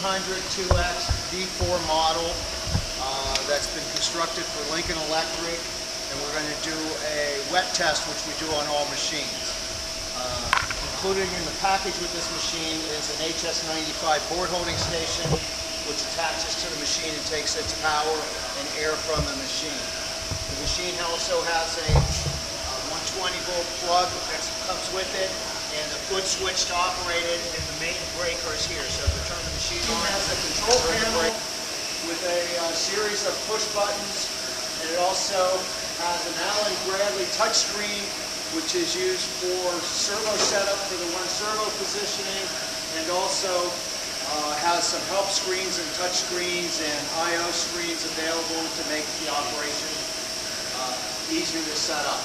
DP1500 2X D4 model that's been constructed for Lincoln Electric, and we're going to do a wet test, which we do on all machines. Included in the package with this machine is an HS95 board holding station, which attaches to the machine and takes its power and air from the machine. The machine also has a 120 volt plug that comes with it, and a foot switch to operate it, and the main breaker is here. So to turn the machine on, it has a control panel with a series of push buttons, and it also has an Allen Bradley touchscreen, which is used for servo setup for the one servo positioning, and also has some help screens and touch screens and I/O screens available to make the operation easier to set up.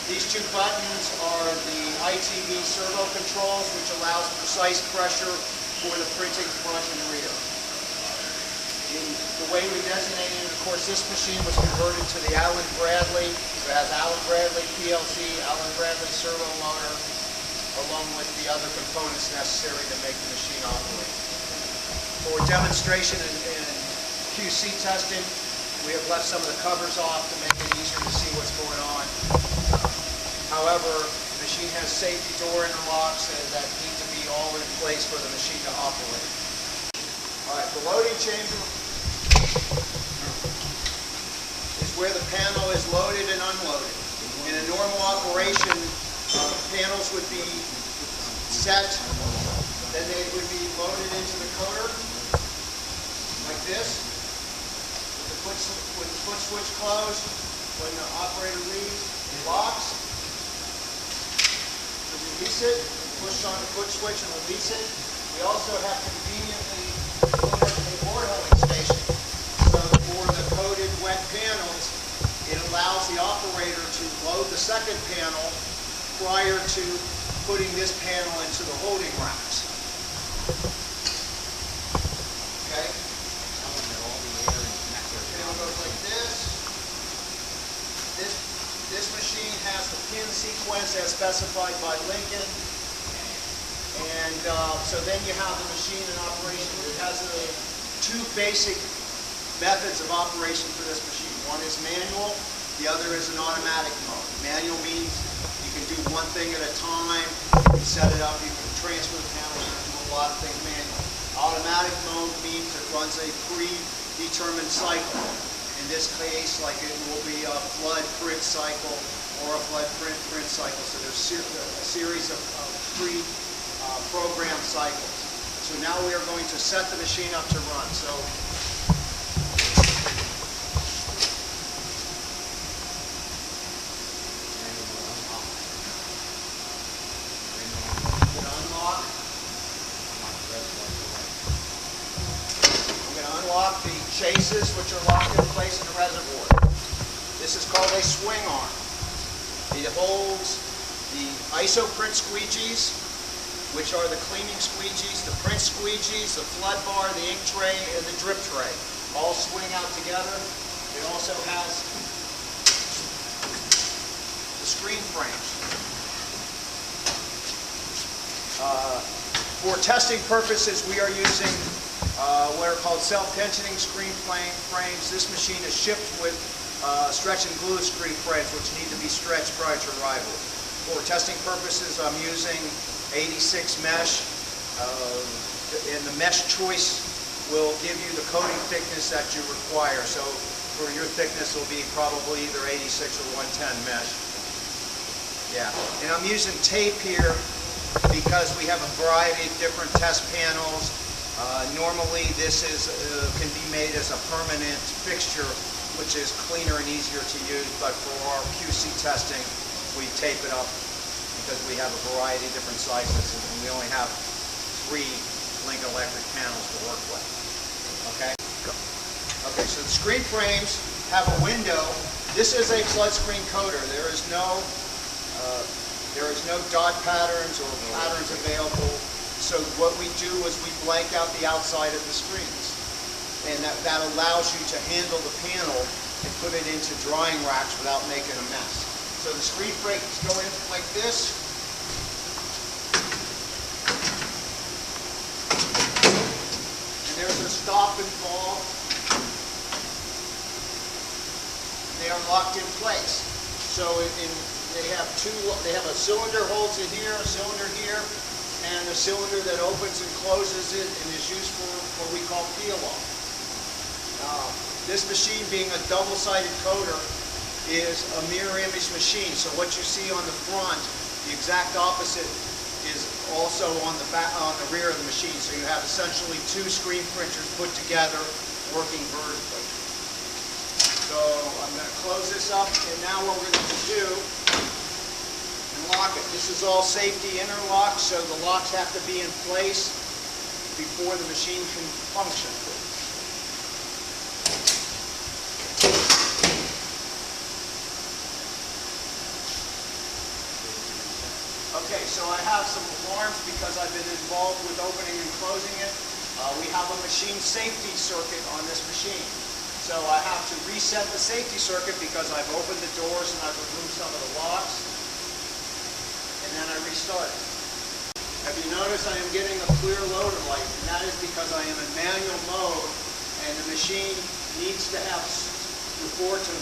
These two buttons are the ITV servo controls, which allows precise pressure for the printing front and rear. The way we designated it, of course, this machine was converted to the Allen Bradley. So it has Allen Bradley PLC, Allen Bradley servo motor, along with the other components necessary to make the machine operate. For demonstration and QC testing, we have left some of the covers off to make it easier to see what's going on. However, the machine has safety door interlocks that need to be all in place for the machine to operate. All right, the loading chamber is where the panel is loaded and unloaded. In a normal operation, panels would be set, then they would be loaded into the coder like this, with the foot switch closed. When the operator reads, it locks. To release it, push on the foot switch and release it. We also have conveniently a board holding station. So for the coated wet panels, it allows the operator to load the second panel prior to putting this panel into the holding racks. Okay? Panel goes like this. This machine has the pin sequence as specified by Lincoln. And so then you have the machine in operation. It has two basic methods of operation for this machine. One is manual, the other is an automatic mode. Manual means you can do one thing at a time, you can set it up, you can transfer the panels, you can do a lot of things manually. Automatic mode means it runs a predetermined cycle. In this case, like it will be a flood print cycle or a flood print cycle. So there's a series of pre-programmed cycles. So now we are going to set the machine up to run. So unlock the chases, which are locked in place in the reservoir. This is called a swing arm. It holds the ISO print squeegees, which are the cleaning squeegees, the print squeegees, the flood bar, the ink tray, and the drip tray. All swing out together. It also has the screen frames. For testing purposes, we are using what are called self-tensioning screen frames. This machine is shipped with stretch and glue screen frames, which need to be stretched prior to arrival. For testing purposes, I'm using 86 mesh, and the mesh choice will give you the coating thickness that you require. So for your thickness, it will be probably either 86 or 110 mesh. Yeah, and I'm using tape here because we have a variety of different test panels. Normally this can be made as a permanent fixture, which is cleaner and easier to use, but for our QC testing, we tape it up because we have a variety of different sizes, and we only have 3 Lincoln Electric panels to work with. Okay? Okay, so the screen frames have a window. This is a flood screen coder. There is no dot patterns or patterns available. So what we do is we blank out the outside of the screens. And that allows you to handle the panel and put it into drying racks without making a mess. So the screen frames go in like this. a stop involved. They are locked in place. So they have a cylinder holds it here, a cylinder here, and a cylinder that opens and closes it and is used for what we call peel-off. This machine, being a double-sided coater, is a mirror image machine. So what you see on the front, the exact opposite is also on the back, on the rear of the machine. So you have essentially two screen printers put together, working vertically. So I'm going to close this up, and now what we're going to do is lock it. This is all safety interlock, so the locks have to be in place before the machine can function. Okay, so I have some alarms because I've been involved with opening and closing it. We have a machine safety circuit on this machine. So I have to reset the safety circuit because I've opened the doors and I've removed some of the locks. And then I restart it. Have you noticed I am getting a clear loader light? And that is because I am in manual mode and the machine needs to have, before to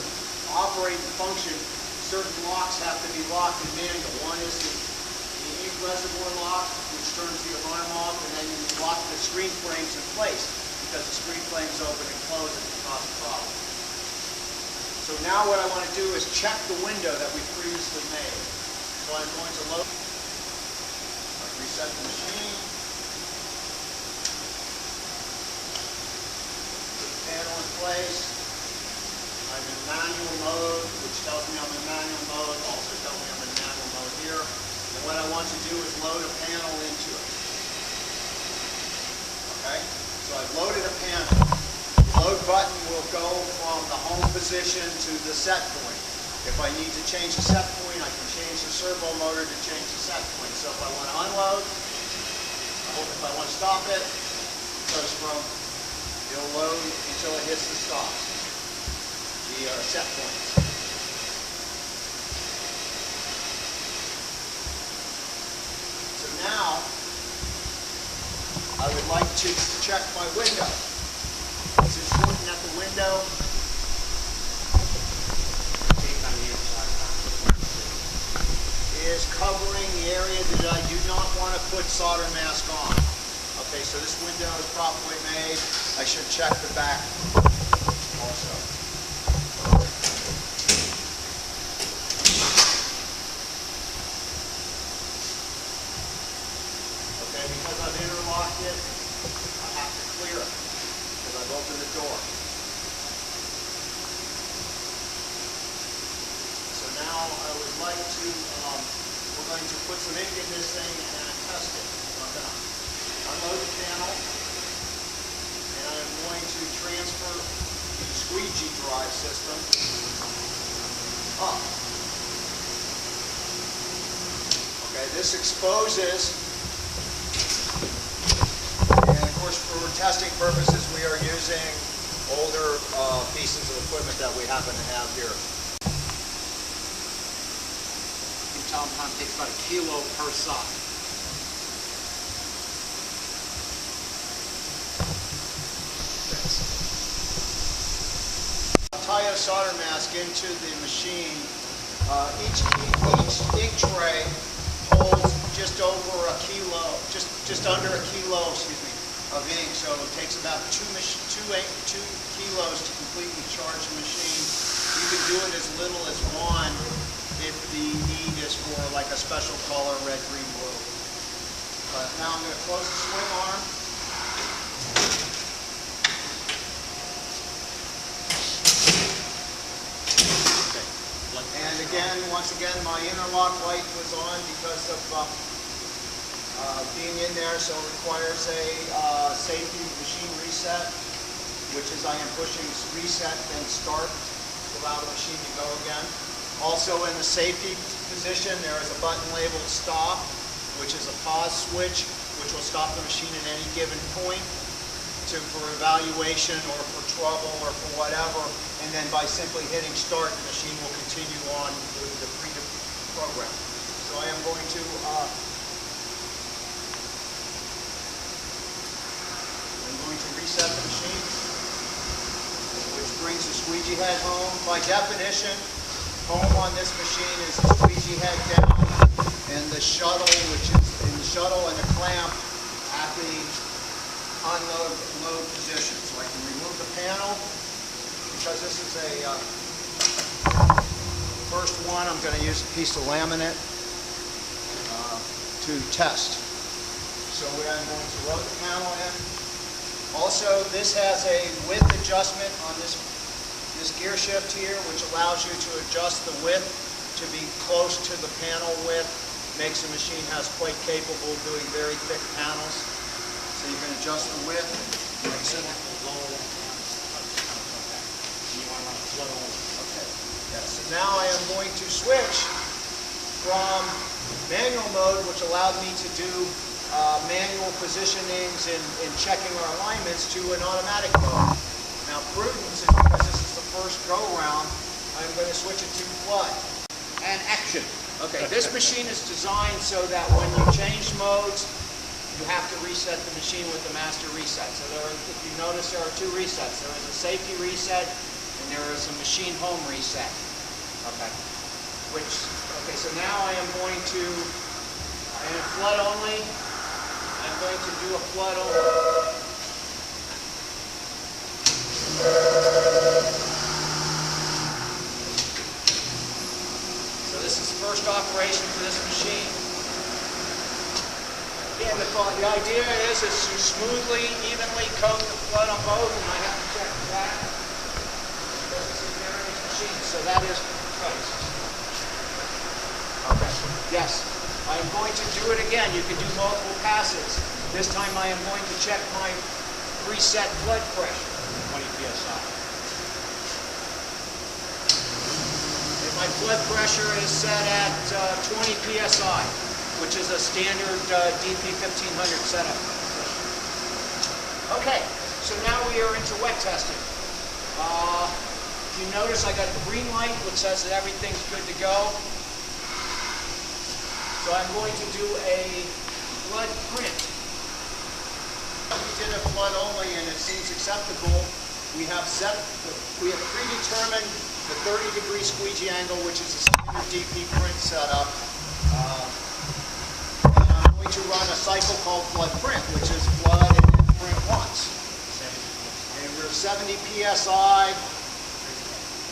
operate and function, certain locks have to be locked in manual. One is the ink reservoir lock, which turns the alarm off, and then you lock the screen frames in place because the screen frames open and close and can cause a problem. So now what I want to do is check the window that we previously made. So I'm going to load, reset the machine, put the panel in place. I'm in manual mode, which tells me I'm in manual mode, also tells me I'm in manual mode here. And what I want to do is load a panel into it. Okay? So I've loaded a panel. The load button will go from the home position to the set point. If I need to change the set point, I can change the servo motor to change the set point. So if I want to unload, if I want to stop it, it goes from, it'll load until it hits the stop, the set point. So now, I would like to check my window. This is looking at the window. Is covering the area that I do not want to put solder mask on. Okay, so this window is properly made. I should check the back also. Okay, because I've interlocked it, I have to clear it because I've opened the door. So now I would like to, we're going to put some ink in this thing and test it. I'm going to unload the panel, and I'm going to transfer the squeegee drive system up. Okay, this exposes, and of course for testing purposes we are using older pieces of equipment that we happen to have here. Sometimes takes about 1 kilo per sock. Tie a solder mask into the machine. Each ink tray holds just over a kilo, just under a kilo, of ink. So it takes about 2 kilos to completely charge the machine. You can do it as little as 1. If the need is for like a special color, red, green, blue. But now I'm going to close the swing arm. And again, once again, my interlock light was on because of being in there, so it requires a safety machine reset, which is I am pushing reset then start to allow the machine to go again. Also in the safety position, there is a button labeled stop, which is a pause switch, which will stop the machine at any given point for evaluation or for trouble or for whatever. And then by simply hitting start, the machine will continue on with the program. So I am going to going to reset the machine, which brings the squeegee head home. By definition, home on this machine is the squeegee head down and the shuttle, which is in the shuttle and the clamp at the unload load position. So I can remove the panel because this is a first one. I'm going to use a piece of laminate to test. So I'm going to load the panel in. Also, this has a width adjustment on this gear shift here, which allows you to adjust the width to be close to the panel width. Makes the machine quite capable of doing very thick panels. So you can adjust the width. Okay. Yeah, so now I am going to switch from manual mode, which allowed me to do manual positionings and checking our alignments, to an automatic mode. Now prudence, because this is the first go-round, I'm going to switch it to flood. And action. Okay, this machine is designed so that when you change modes, you have to reset the machine with the master reset. So if you notice, there are two resets. There is a safety reset and there is a machine home reset. Okay. So now I am going to, in flood only, I'm going to do a flood only. So this is the first operation for this machine. Again, the idea is to smoothly, evenly coat the flood on both, and I have to check the back because this is a various machine. So that is close. Okay. Yes. I am going to do it again. You can do multiple passes. This time I am going to check my preset flood pressure. 20 psi. And my flood pressure is set at 20 psi, which is a standard DP1500 setup. Okay, so now we are into wet testing. If you notice, I got the green light, which says that everything's good to go. So I'm going to do a flood print. We did a flood only, and it seems acceptable. We have predetermined the 30-degree squeegee angle, which is a standard DP print setup. And I'm going to run a cycle called flood print, which is flood and then print once. And we're 70 psi. I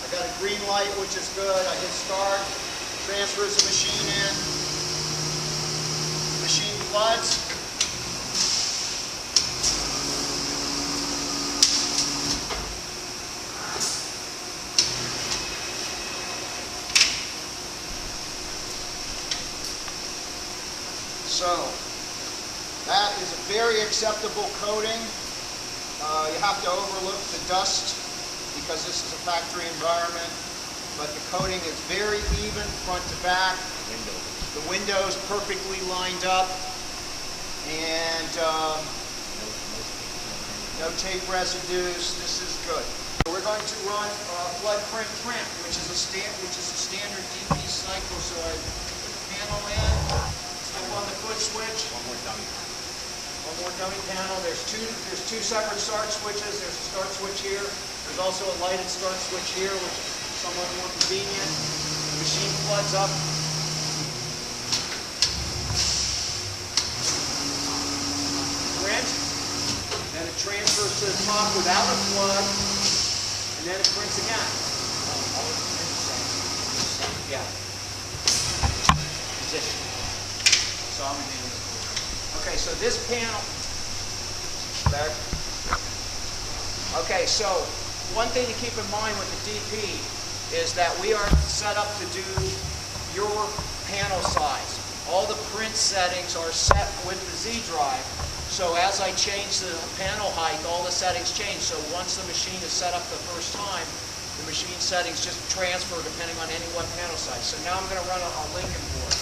got a green light, which is good. I hit start, transfers the machine in. Machine floods. So that is a very acceptable coating. You have to overlook the dust because this is a factory environment, but the coating is very even front to back. The windows perfectly lined up, and no tape residues. This is good. We're going to run flood print, which is a standard DP cycle. So I put the panel in, step on the foot switch. One more dummy panel. There's two separate start switches. There's a start switch here. There's also a lighted start switch here, which is somewhat more convenient. The machine floods up. Then it transfers to the top without a flood, and then it prints again. Yeah. Position. So I'm going to do this. Okay, so this panel. There. Okay, so one thing to keep in mind with the DP is that we are set up to do your panel size. All the print settings are set with the Z drive. So as I change the panel height, all the settings change. So once the machine is set up the first time, the machine settings just transfer depending on any one panel size. So now I'm going to run a Lincoln board.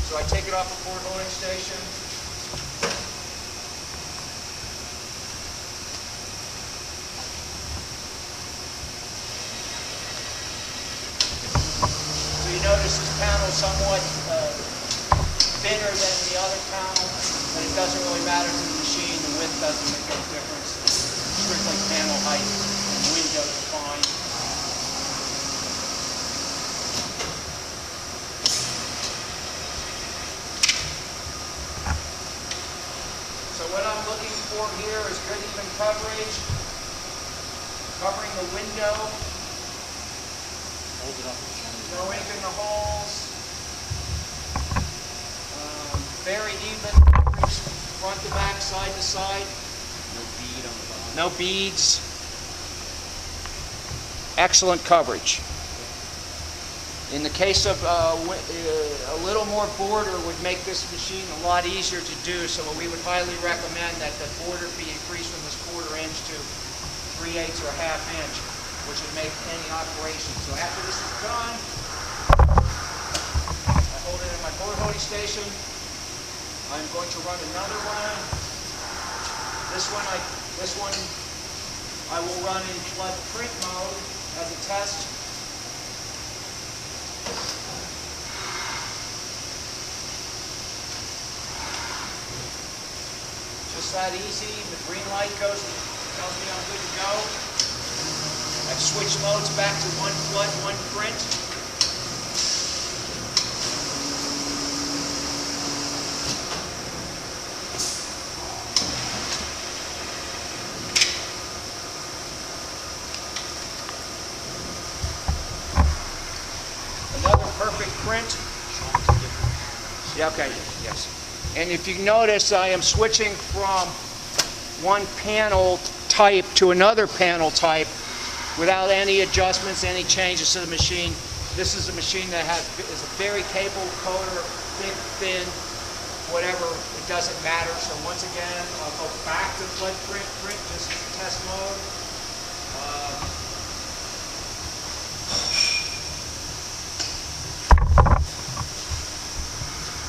So I take it off the board loading station. So you notice this panel is somewhat thinner than the other panel, but it doesn't really matter to the machine. The width doesn't make any difference. strictly panel height and window defined. So what I'm looking for here is good even coverage, covering the window, Hold it up. no ink in the holes, very even coverage, front to back, side to side, No bead on the bottom. no beads. Excellent coverage. In the case of a little more border would make this machine a lot easier to do, so we would highly recommend that the border be increased from this 1/4 inch to 3/8 or 1/2 inch, which would make any operation. So after this is done, I hold it in my board holding station. I'm going to run another one. This one I will run in flood print mode as a test. Just that easy. The green light goes, tells me I'm good to go. I've switched modes back to one flood, one print. Another perfect print. Yeah, okay, yes. And if you notice, I am switching from one panel type to another panel type without any adjustments, any changes to the machine. This is a machine that is a very capable coder, thick, thin, whatever, it doesn't matter. So once again, I'll go back to flood print, just test mode.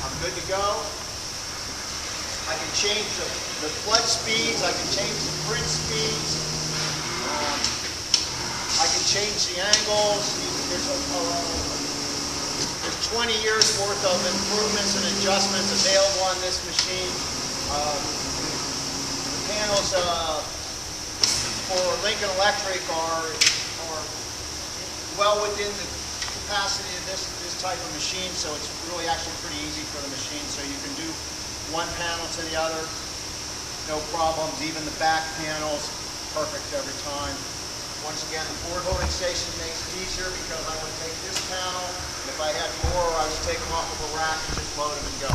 I'm good to go. I can change the flood speeds, I can change the print speeds, I can change the angles. There's 20 years worth of improvements and adjustments available on this machine. The panels for Lincoln Electric are well within the capacity of this type of machine, so it's really actually pretty easy for the machine. So you can do one panel to the other, no problems. Even the back panels, perfect every time. Once again, the board holding station makes it easier because I would take this panel, and if I had more, I would take them off of a rack and just load them and go.